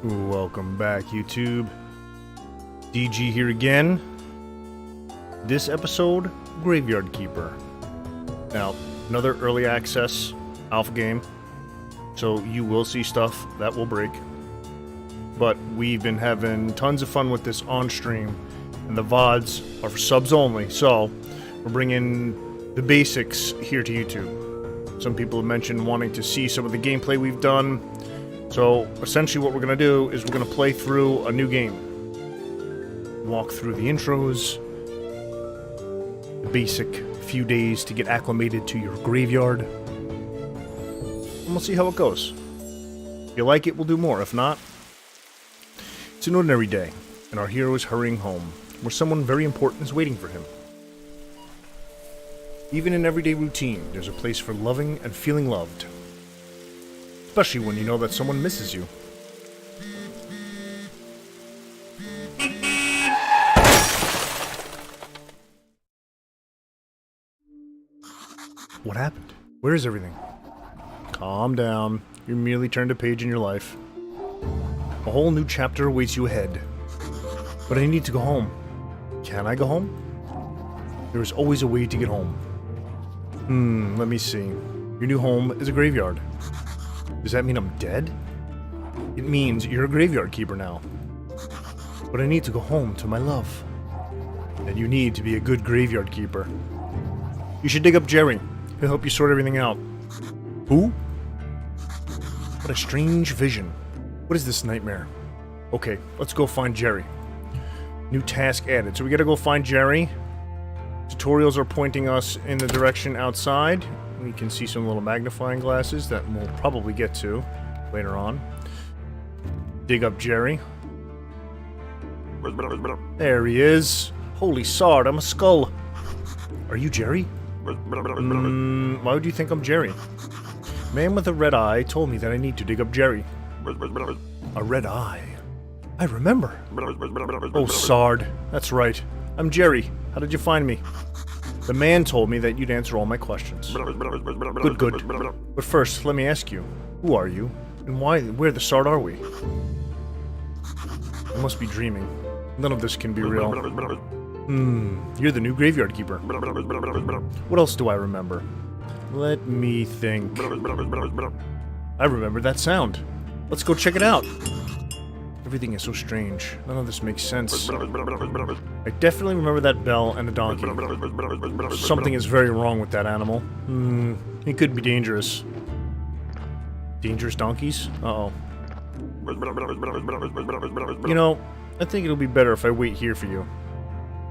Welcome back, YouTube. DG here again. This episode, Graveyard Keeper. Now, another early access alpha game, so you will see stuff that will break. But we've been having tons of fun with this on stream, and the VODs are for subs only, so we're bringing the basics here to YouTube. Some people have mentioned wanting to see some of the gameplay we've done. So, essentially what we're going to do is we're going to play through a new game. Walk through the intros, the basic few days to get acclimated to your graveyard, and we'll see how it goes. If you like it, we'll do more. If not, it's an ordinary day, and our hero is hurrying home, where someone very important is waiting for him. Even in everyday routine, there's a place for loving and feeling loved. Especially when you know that someone misses you. What happened? Where is everything? Calm down. You merely turned a page in your life. A whole new chapter awaits you ahead. But I need to go home. Can I go home? There is always a way to get home. Let me see. Your new home is a graveyard. Does that mean I'm dead? It means you're a graveyard keeper now. But I need to go home to my love. And you need to be a good graveyard keeper. You should dig up Jerry. He'll help you sort everything out. Who? What a strange vision. What is this nightmare? Okay, let's go find Jerry. New task added. So we gotta go find Jerry. Tutorials are pointing us in the direction outside. We can see some little magnifying glasses that we'll probably get to later on. Dig up Jerry. There he is. Holy Sarge, I'm a skull. Are you Jerry? Why would you think I'm Jerry? Man with a red eye told me that I need to dig up Jerry. A red eye? I remember. Oh, Sarge. That's right. I'm Jerry. How did you find me? The man told me that you'd answer all my questions. Good, good. But first, let me ask you, who are you? And where the Sarge are we? I must be dreaming. None of this can be real. You're the new graveyard keeper. What else do I remember? Let me think. I remember that sound. Let's go check it out. Everything is so strange. None of this makes sense. I definitely remember that bell and the donkey. Something is very wrong with that animal. It could be dangerous. Dangerous donkeys? Uh-oh. You know, I think it'll be better if I wait here for you.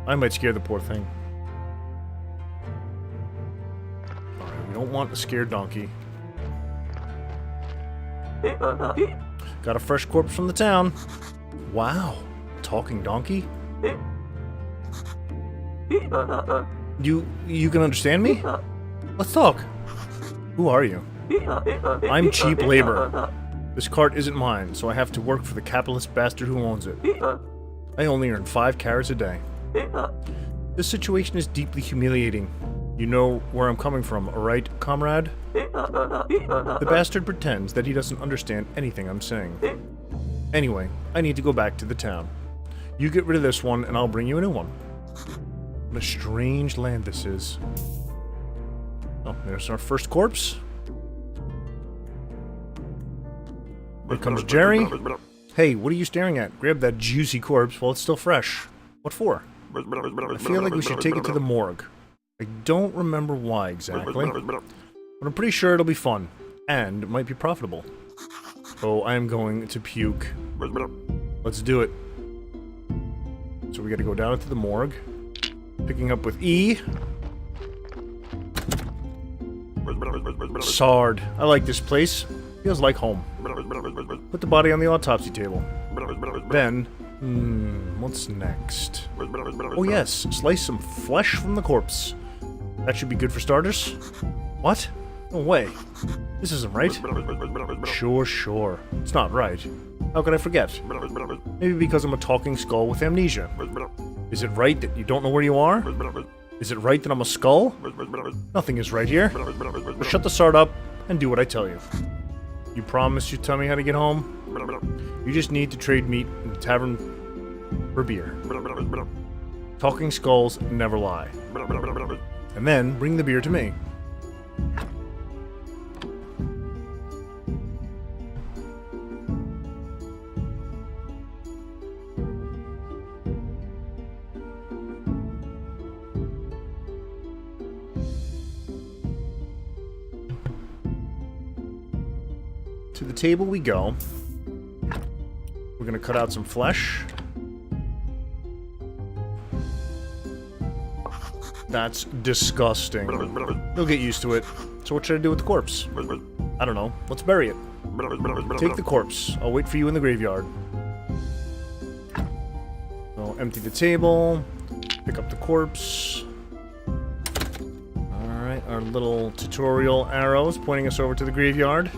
I might scare the poor thing. Alright, we don't want a scared donkey. Got a fresh corpse from the town. Wow. Talking donkey? You can understand me? Let's talk. Who are you? I'm cheap labor. This cart isn't mine, so I have to work for the capitalist bastard who owns it. I only earn 5 carats a day. This situation is deeply humiliating. You know where I'm coming from, alright, comrade? The bastard pretends that he doesn't understand anything I'm saying. Anyway, I need to go back to the town. You get rid of this one, and I'll bring you a new one. What a strange land this is. Oh, there's our first corpse. Here comes Jerry. Hey, what are you staring at? Grab that juicy corpse while it's still fresh. What for? I feel like we should take it to the morgue. I don't remember why exactly, but I'm pretty sure it'll be fun, and it might be profitable. Oh, I am going to puke. Let's do it. So we gotta go down into the morgue, picking up with E. Sarge. I like this place. Feels like home. Put the body on the autopsy table. Then, what's next? Oh yes, slice some flesh from the corpse. That should be good for starters. What? No way. This isn't right. Sure. It's not right. How could I forget? Maybe because I'm a talking skull with amnesia. Is it right that you don't know where you are? Is it right that I'm a skull? Nothing is right here. But shut the Sarge up and do what I tell you. You promise you tell me how to get home? You just need to trade meat in the tavern for beer. Talking skulls never lie. And then bring the beer to me. To the table we go. We're gonna cut out some flesh. That's disgusting. You'll get used to it. So what should I do with the corpse? I don't know. Let's bury it. Take the corpse. I'll wait for you in the graveyard. So empty the table. Pick up the corpse. Alright, our little tutorial arrows pointing us over to the graveyard.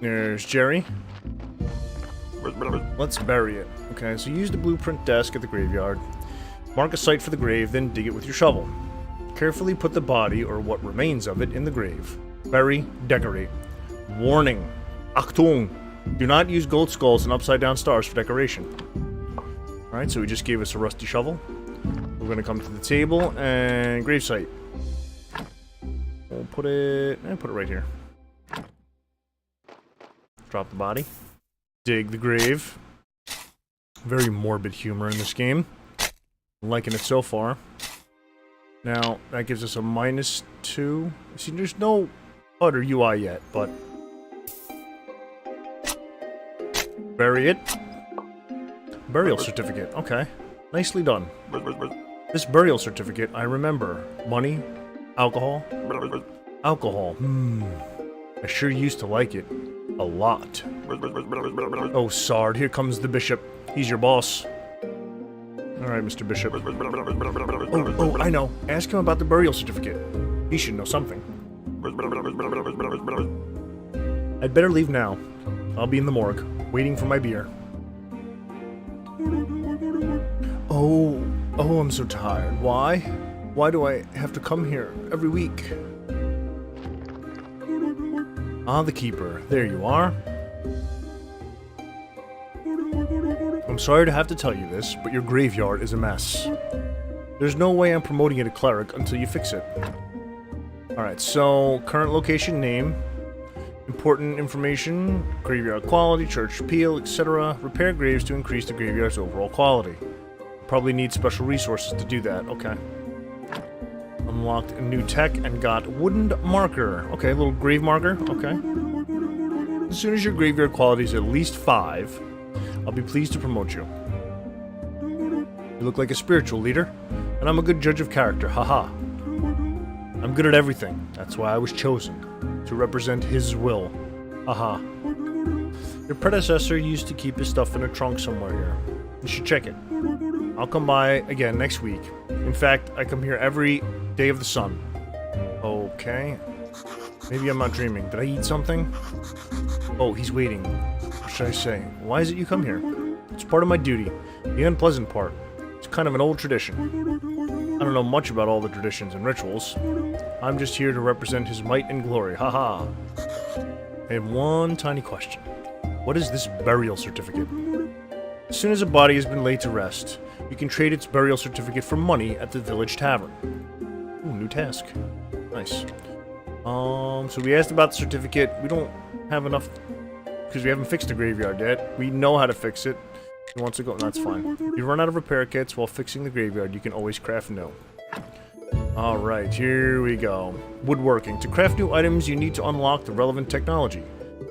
There's Jerry. Let's bury it. Okay, so use the blueprint desk at the graveyard. Mark a site for the grave, then dig it with your shovel. Carefully put the body, or what remains of it, in the grave. Bury, decorate. Warning! Achtung! Do not use gold skulls and upside-down stars for decoration. Alright, so he just gave us a rusty shovel. We're gonna come to the table and gravesite. We'll put it right here. Drop the body. Dig the grave. Very morbid humor in this game. I'm liking it so far. Now, that gives us a -2. See, there's no HUD or UI yet, but... Bury it. Burial certificate. Okay. Nicely done. This burial certificate, I remember. Money. Alcohol. Alcohol. I sure used to like it. A lot. Oh, Sarge, here comes the bishop. He's your boss. Alright, Mr. Bishop. Oh, I know. Ask him about the burial certificate. He should know something. I'd better leave now. I'll be in the morgue, waiting for my beer. Oh, I'm so tired. Why? Why do I have to come here every week? Ah, the keeper. There you are. I'm sorry to have to tell you this, but your graveyard is a mess. There's no way I'm promoting you to cleric until you fix it. Alright, so current location name, important information, graveyard quality, church appeal, etc. Repair graves to increase the graveyard's overall quality. Probably need special resources to do that. Okay. Unlocked a new tech and got wooden marker. Okay, a little grave marker. Okay. As soon as your graveyard quality is at least 5, I'll be pleased to promote you. You look like a spiritual leader, and I'm a good judge of character. Haha. I'm good at everything. That's why I was chosen. To represent his will. Haha. Your predecessor used to keep his stuff in a trunk somewhere here. You should check it. I'll come by again next week. In fact, I come here every day of the sun. Okay. Maybe I'm not dreaming. Did I eat something? Oh, he's waiting. What should I say? Why is it you come here? It's part of my duty. The unpleasant part. It's kind of an old tradition. I don't know much about all the traditions and rituals. I'm just here to represent his might and glory. Haha. I have one tiny question. What is this burial certificate? As soon as a body has been laid to rest, you can trade its burial certificate for money at the village tavern. Ooh, new task. Nice. So we asked about the certificate. We don't have enough because we haven't fixed the graveyard yet. We know how to fix it. He wants to go. That's fine. If you run out of repair kits while fixing the graveyard, you can always craft new. Alright, here we go. Woodworking. To craft new items, you need to unlock the relevant technology.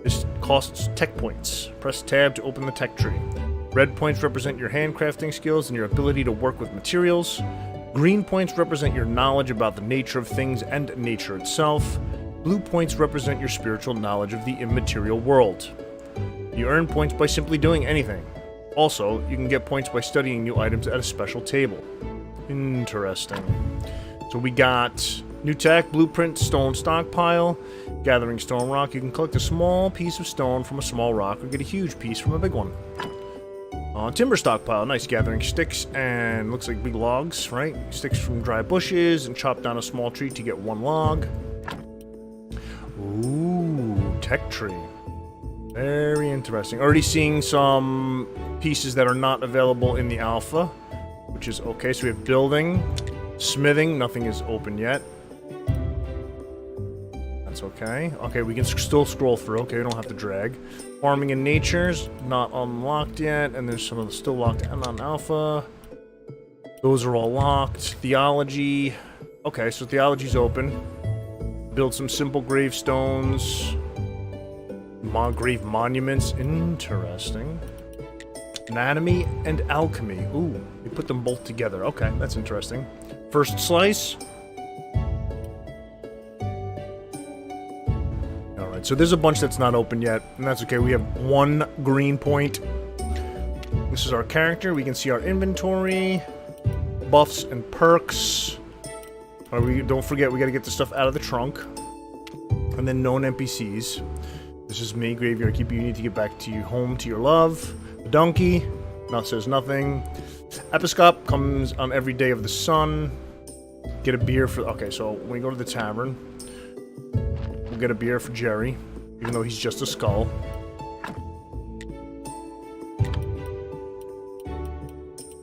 This costs tech points. Press tab to open the tech tree. Red points represent your handcrafting skills and your ability to work with materials. Green points represent your knowledge about the nature of things and nature itself. Blue points represent your spiritual knowledge of the immaterial world. You earn points by simply doing anything. Also, you can get points by studying new items at a special table. Interesting. So we got new tech, blueprint, stone stockpile, gathering stone rock. You can collect a small piece of stone from a small rock or get a huge piece from a big one. Timber stockpile, nice, gathering sticks and looks like big logs, right? Sticks from dry bushes and chop down a small tree to get one log. tech tree. Very interesting. Already seeing some pieces that are not available in the alpha, which is okay. So we have building, smithing. Nothing is open yet. That's okay. Okay, we can still scroll through. Okay, we don't have to drag. Farming and nature's not unlocked yet, and there's some of the still locked and on alpha. Those are all locked. Theology. Okay, so theology's open. Build some simple gravestones. Grave monuments. Interesting. Anatomy and alchemy. Ooh, we put them both together. Okay, that's interesting. First slice. Alright, so there's a bunch that's not open yet, and that's okay. We have one green point. This is our character. We can see our inventory. Buffs and perks. Don't forget, we gotta get the stuff out of the trunk. And then known NPCs. This is me, Graveyard Keeper. You need to get back to home to your love. The donkey, not says nothing. Episcop comes on every day of the sun. Get a beer for... Okay, so when we go to the tavern, we'll get a beer for Jerry, even though he's just a skull.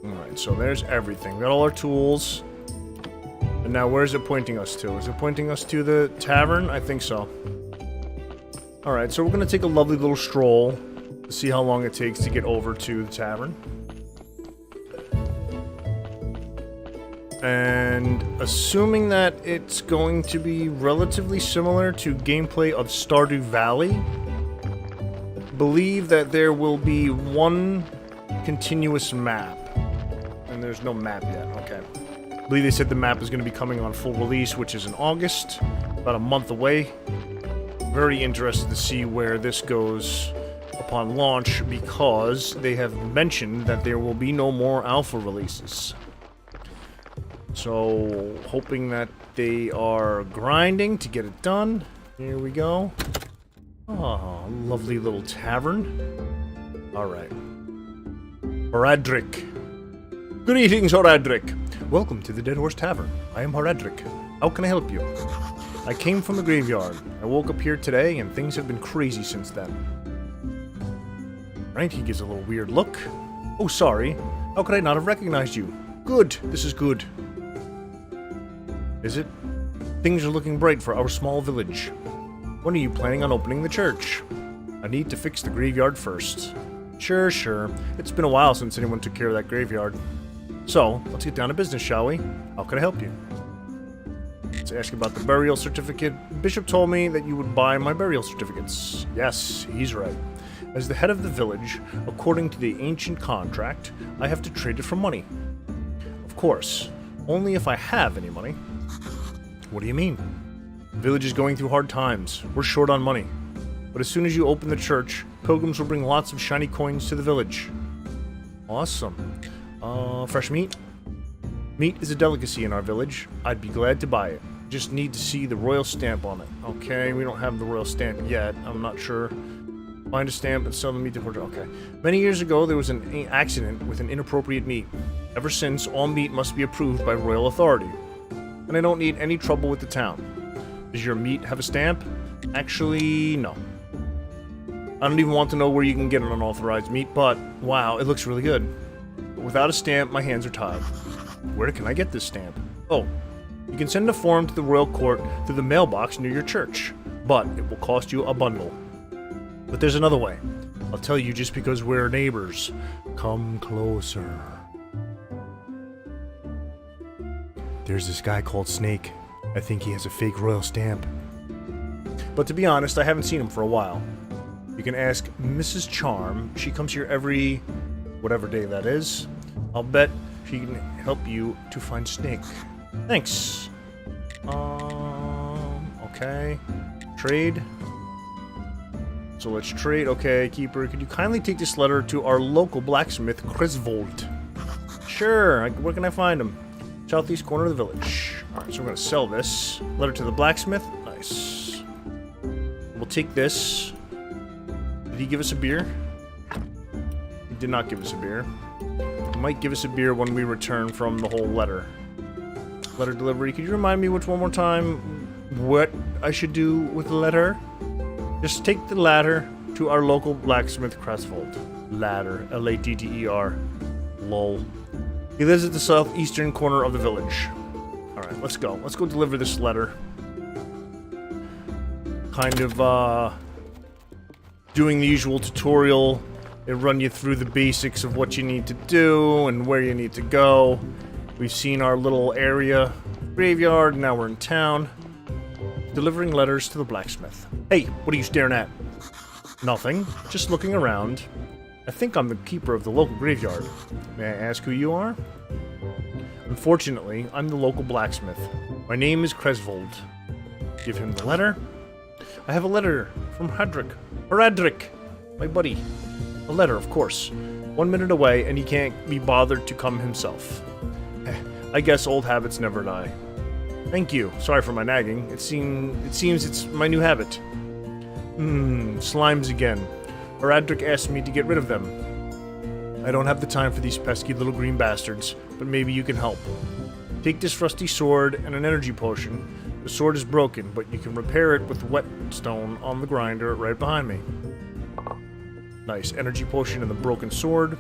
Alright, so there's everything. We got all our tools. And now where is it pointing us to? Is it pointing us to the tavern? I think so. Alright, so we're going to take a lovely little stroll to see how long it takes to get over to the tavern. And assuming that it's going to be relatively similar to gameplay of Stardew Valley, believe that there will be one continuous map. And there's no map yet, okay. I believe they said the map is going to be coming on full release, which is in August, about a month away. Very interested to see where this goes upon launch, because they have mentioned that there will be no more alpha releases. So, hoping that they are grinding to get it done. Here we go. Oh, lovely little tavern. Alright. Horadric. Greetings, Horadric. Welcome to the Dead Horse Tavern. I am Horadric. How can I help you? I came from the graveyard. I woke up here today, and things have been crazy since then. Right, he gives a little weird look. Oh, sorry. How could I not have recognized you? Good. This is good. Is it? Things are looking bright for our small village. When are you planning on opening the church? I need to fix the graveyard first. Sure. It's been a while since anyone took care of that graveyard. So, let's get down to business, shall we? How can I help you? Let's ask about the burial certificate. Bishop told me that you would buy my burial certificates. Yes, he's right. As the head of the village, according to the ancient contract, I have to trade it for money. Of course, only if I have any money. What do you mean? The village is going through hard times. We're short on money. But as soon as you open the church, pilgrims will bring lots of shiny coins to the village. Awesome. Fresh meat? Meat is a delicacy in our village. I'd be glad to buy it. Just need to see the royal stamp on it. Okay, we don't have the royal stamp yet. I'm not sure. Find a stamp and sell the meat to Portugal. Okay. Many years ago, there was an accident with an inappropriate meat. Ever since, all meat must be approved by royal authority. And I don't need any trouble with the town. Does your meat have a stamp? Actually, no. I don't even want to know where you can get an unauthorized meat, but wow, it looks really good. But without a stamp, my hands are tied. Where can I get this stamp? Oh, you can send a form to the royal court through the mailbox near your church, but it will cost you a bundle. But there's another way. I'll tell you just because we're neighbors. Come closer. There's this guy called Snake. I think he has a fake royal stamp. But to be honest, I haven't seen him for a while. You can ask Mrs. Charm. She comes here every... whatever day that is. I'll bet she can help you to find Snake. Thanks. Okay. Trade. So let's trade. Okay, Keeper, could you kindly take this letter to our local blacksmith, Griswold? Sure. Where can I find him? Southeast corner of the village. Alright, so we're going to sell this. Letter to the blacksmith. Nice. We'll take this. Did he give us a beer? He did not give us a beer. He might give us a beer when we return from the whole letter. Letter delivery. Could you remind me one more time what I should do with the letter? Just take the ladder to our local blacksmith, Crestfold. Ladder. L-A-D-D-E-R. Lol. He lives at the southeastern corner of the village. Alright, let's go. Let's go deliver this letter. Kind of, doing the usual tutorial. They run you through the basics of what you need to do and where you need to go. We've seen our little area graveyard, now we're in town. Delivering letters to the blacksmith. Hey, what are you staring at? Nothing. Just looking around. I think I'm the keeper of the local graveyard. May I ask who you are? Unfortunately, I'm the local blacksmith. My name is Cresvold. Give him the letter. I have a letter from Hadric, my buddy. A letter, of course. 1 minute away, and he can't be bothered to come himself. I guess old habits never die. Thank you. Sorry for my nagging. It seems it's my new habit. Slimes again. Hadric asked me to get rid of them. I don't have the time for these pesky little green bastards, but maybe you can help. Take this rusty sword and an energy potion. The sword is broken, but you can repair it with whetstone on the grinder right behind me. Nice. Energy potion and the broken sword.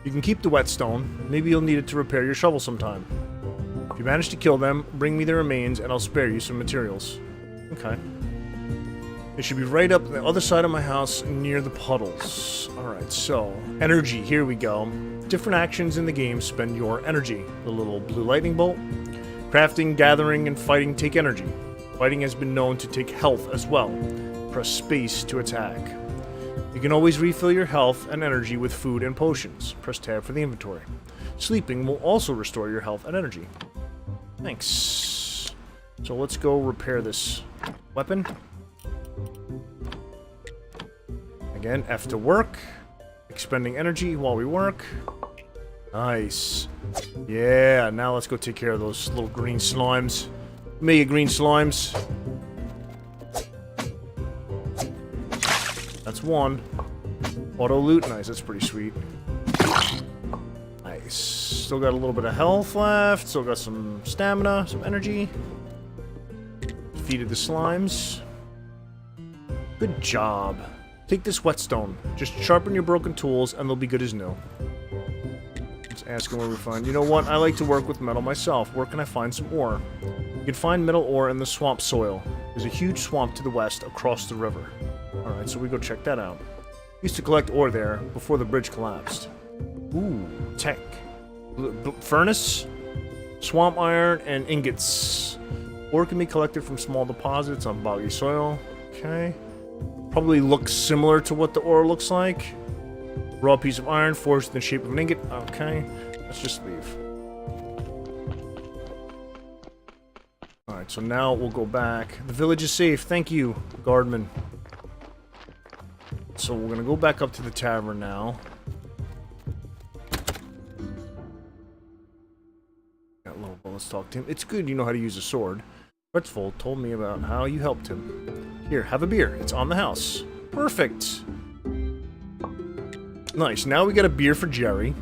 You can keep the whetstone. Maybe you'll need it to repair your shovel sometime. If you manage to kill them, bring me their remains and I'll spare you some materials. Okay. It should be right up the other side of my house near the puddles. Alright, so energy. Here we go. Different actions in the game spend your energy. The little blue lightning bolt. Crafting, gathering, and fighting take energy. Fighting has been known to take health as well. Press space to attack. You can always refill your health and energy with food and potions. Press tab for the inventory. Sleeping will also restore your health and energy. Thanks. So let's go repair this weapon. Again, F to work. Expending energy while we work. Nice. Yeah, now let's go take care of those little green slimes. Mega green slimes. That's one. Auto loot, nice, that's pretty sweet. Nice. Still got a little bit of health left. Still got some stamina, some energy. Defeated the slimes. Good job. Take this whetstone. Just sharpen your broken tools and they'll be good as new. Let's ask him where we find... You know what? I like to work with metal myself. Where can I find some ore? You can find metal ore in the swamp soil. There's a huge swamp to the west across the river. Alright, so we go check that out. Used to collect ore there before the bridge collapsed. Ooh, tech. Furnace, swamp iron, and ingots. Ore can be collected from small deposits on boggy soil. Okay. Probably looks similar to what the ore looks like. Raw piece of iron forged in the shape of an ingot. Okay. Let's just leave. Alright, so now we'll go back. The village is safe. Thank you, guardman. So we're gonna go back up to the tavern now. Let's talk to him. It's good you know how to use a sword. Crestfold told me about how you helped him. Here, have a beer. It's on the house. Perfect. Nice. Now we got a beer for Jerry.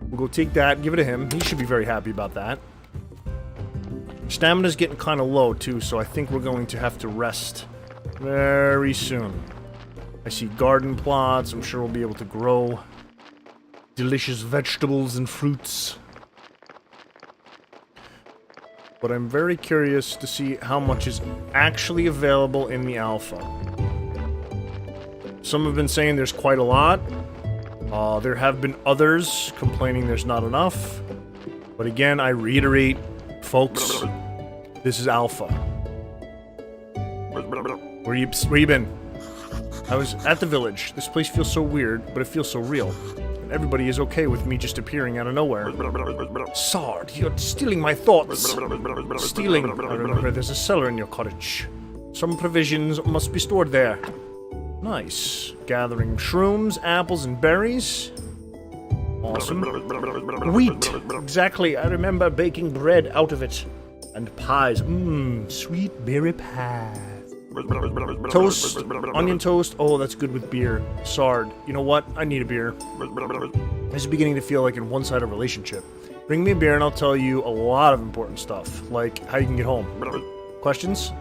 We'll go take that, give it to him. He should be very happy about that. Stamina's getting kind of low, too, so I think we're going to have to rest very soon. I see garden plots. I'm sure we'll be able to grow delicious vegetables and fruits. But I'm very curious to see how much is actually available in the alpha. Some have been saying there's quite a lot. There have been others complaining there's not enough. But again, I reiterate, folks, this is alpha. Where you been? I was at the village. This place feels so weird, but it feels so real. Everybody is okay with me just appearing out of nowhere. Sarge, you're stealing my thoughts. Stealing. I remember there's a cellar in your cottage. Some provisions must be stored there. Nice. Gathering shrooms, apples, and berries. Awesome. Wheat. Exactly. I remember baking bread out of it. And pies. Mmm, sweet berry pies. Toast, onion toast. Oh, that's good with beer. Sarge, you know what? I need a beer. This is beginning to feel like a one-sided relationship. Bring me a beer and I'll tell you a lot of important stuff, like how you can get home. Questions?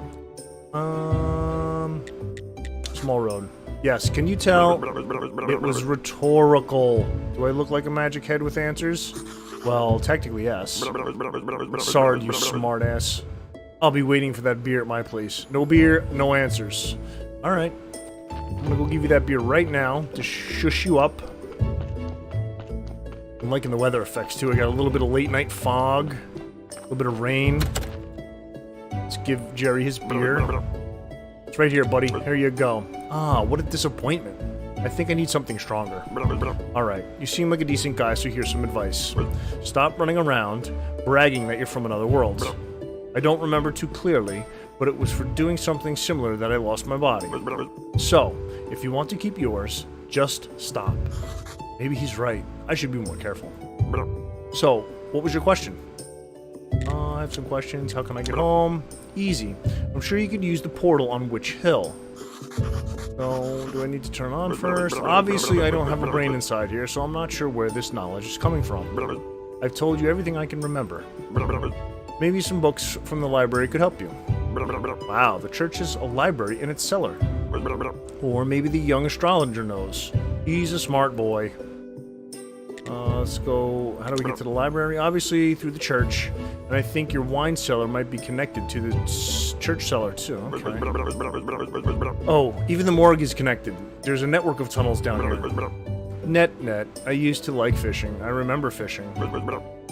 Small small road. Yes, can you tell? It was rhetorical. Do I look like a magic head with answers? Well, technically, yes. Sarge, you smartass. I'll be waiting for that beer at my place. No beer, no answers. Alright. I'm gonna go give you that beer right now to shush you up. I'm liking the weather effects, too. I got a little bit of late-night fog. A little bit of rain. Let's give Jerry his beer. It's right here, buddy. Here you go. Ah, what a disappointment. I think I need something stronger. Alright, you seem like a decent guy, so here's some advice. Stop running around, bragging that you're from another world. I don't remember too clearly, but it was for doing something similar that I lost my body. So, if you want to keep yours, just stop. Maybe he's right. I should be more careful. So, what was your question? I have some questions. How can I get home? Easy. I'm sure you could use the portal on which hill? So, do I need to turn on first? Obviously, I don't have a brain inside here, so I'm not sure where this knowledge is coming from. I've told you everything I can remember. Maybe some books from the library could help you. Wow, the church has a library in its cellar. Or maybe the young astrologer knows. He's a smart boy. Let's go... How do we get to the library? Obviously, through the church. And I think your wine cellar might be connected to the church cellar, too. Okay. Oh, even the morgue is connected. There's a network of tunnels down here. Net. I used to like fishing. I remember fishing.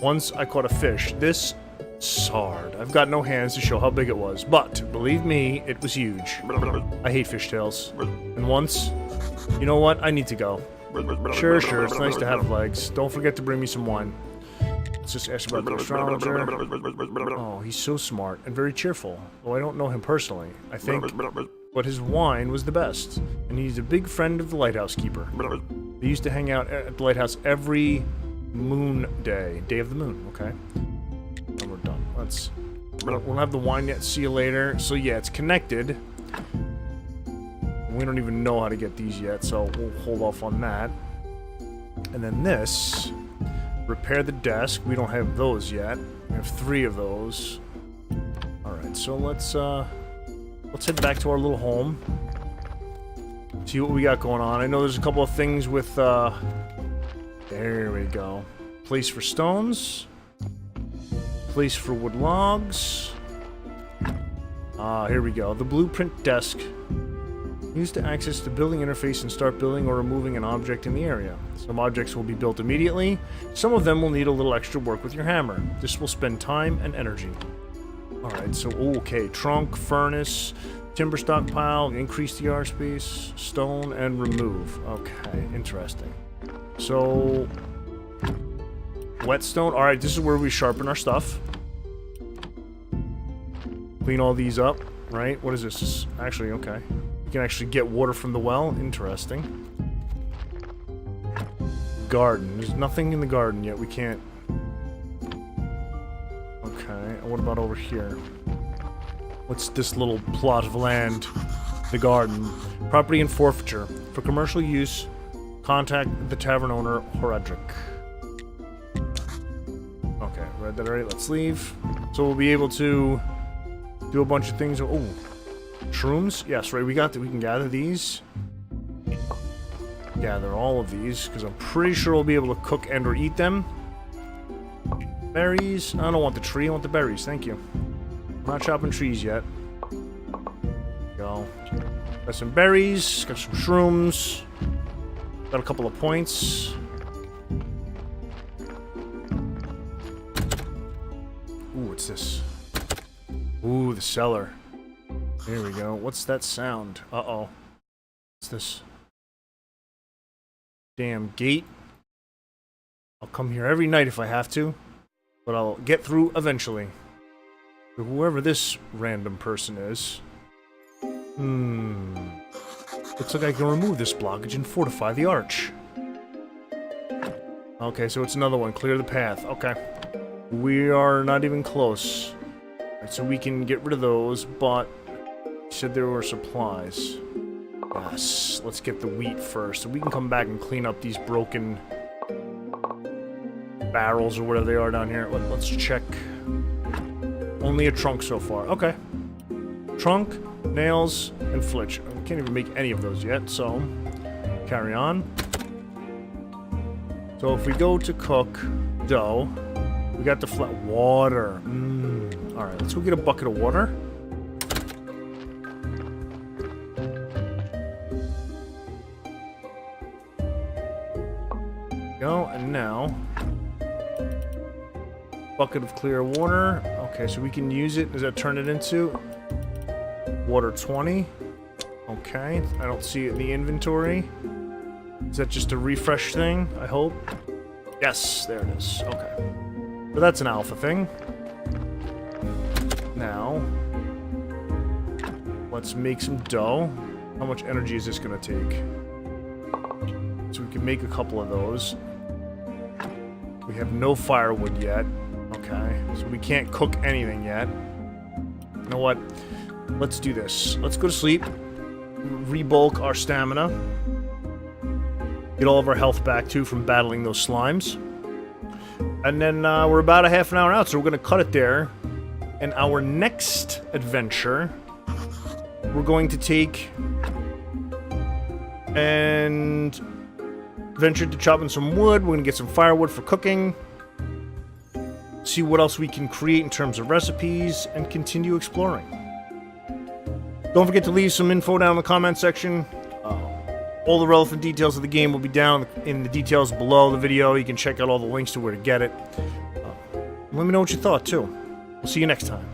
Once I caught a fish. This... Sarge. I've got no hands to show how big it was. But, believe me, it was huge. I hate fishtails. And once... You know what? I need to go. Sure, it's nice to have legs. Don't forget to bring me some wine. Let's just ask about the astrologer. Oh, he's so smart and very cheerful. Though I don't know him personally, I think. But his wine was the best. And he's a big friend of the lighthouse keeper. They used to hang out at the lighthouse every moon day. Day of the moon, okay? And we're done. We'll have the wine yet. See you later. So yeah, it's connected. We don't even know how to get these yet, so we'll hold off on that. And then this, repair the desk. We don't have those yet. We have 3 of those. Alright, so let's head back to our little home. See what we got going on. I know there's a couple of things with, there we go. Place for stones. Place for wood logs. Here we go. The blueprint desk. Used to access the building interface and start building or removing an object in the area. Some objects will be built immediately. Some of them will need a little extra work with your hammer. This will spend time and energy. Alright, so, okay. Trunk, furnace, timber stockpile, increase the yard space, stone, and remove. Okay, interesting. So, whetstone. Alright, this is where we sharpen our stuff. Clean all these up, right? What is this? Actually, okay. You can actually get water from the well. Interesting. Garden. There's nothing in the garden yet. We can't... Okay. What about over here? What's this little plot of land? The garden. Property and forfeiture. For commercial use, contact the tavern owner, Horadric. Okay. Read that already. Let's leave. So we'll be able to do a bunch of things. Oh. Shrooms? Yes, right, we can gather these. Gather all of these, because I'm pretty sure we'll be able to cook and or eat them. Berries? I don't want the tree, I want the berries, thank you. I'm not chopping trees yet. Go. Got some berries, got some shrooms. Got a couple of points. Ooh, what's this? Ooh, the cellar. There we go. What's that sound? Uh-oh. What's this? Damn gate. I'll come here every night if I have to, but I'll get through eventually. Whoever this random person is. Looks like I can remove this blockage and fortify the arch. Okay, so it's another one. Clear the path. Okay. We are not even close. Alright, so we can get rid of those, but... You said there were supplies. Yes, let's get the wheat first, so we can come back and clean up these broken barrels or whatever they are down here. Let's check. Only a trunk so far. Okay. trunk, nails, and flitch. I can't even make any of those yet, so carry on. So if we go to cook dough, we got the flat water. Alright, let's go get a bucket of water. Go, and now bucket of clear water. Okay, so we can use it. Does that turn it into water 20? Okay, I don't see it in the inventory. Is that just a refresh thing? I hope. Yes, there it is. Okay, so that's an alpha thing. Now let's make some dough. How much energy is this gonna take? So we can make a couple of those. We have no firewood yet. Okay, so we can't cook anything yet. You know what? Let's do this. Let's go to sleep. Rebulk our stamina. Get all of our health back, too, from battling those slimes. And then we're about a half an hour out, so we're going to cut it there. And our next adventure, we're going to take and venture to chopping some wood. We're going to get some firewood for cooking. See what else we can create in terms of recipes, and continue exploring. Don't forget to leave some info down in the comment section. All the relevant details of the game will be down in the details below the video. You can check out all the links to where to get it. Let me know what you thought, too. We'll see you next time.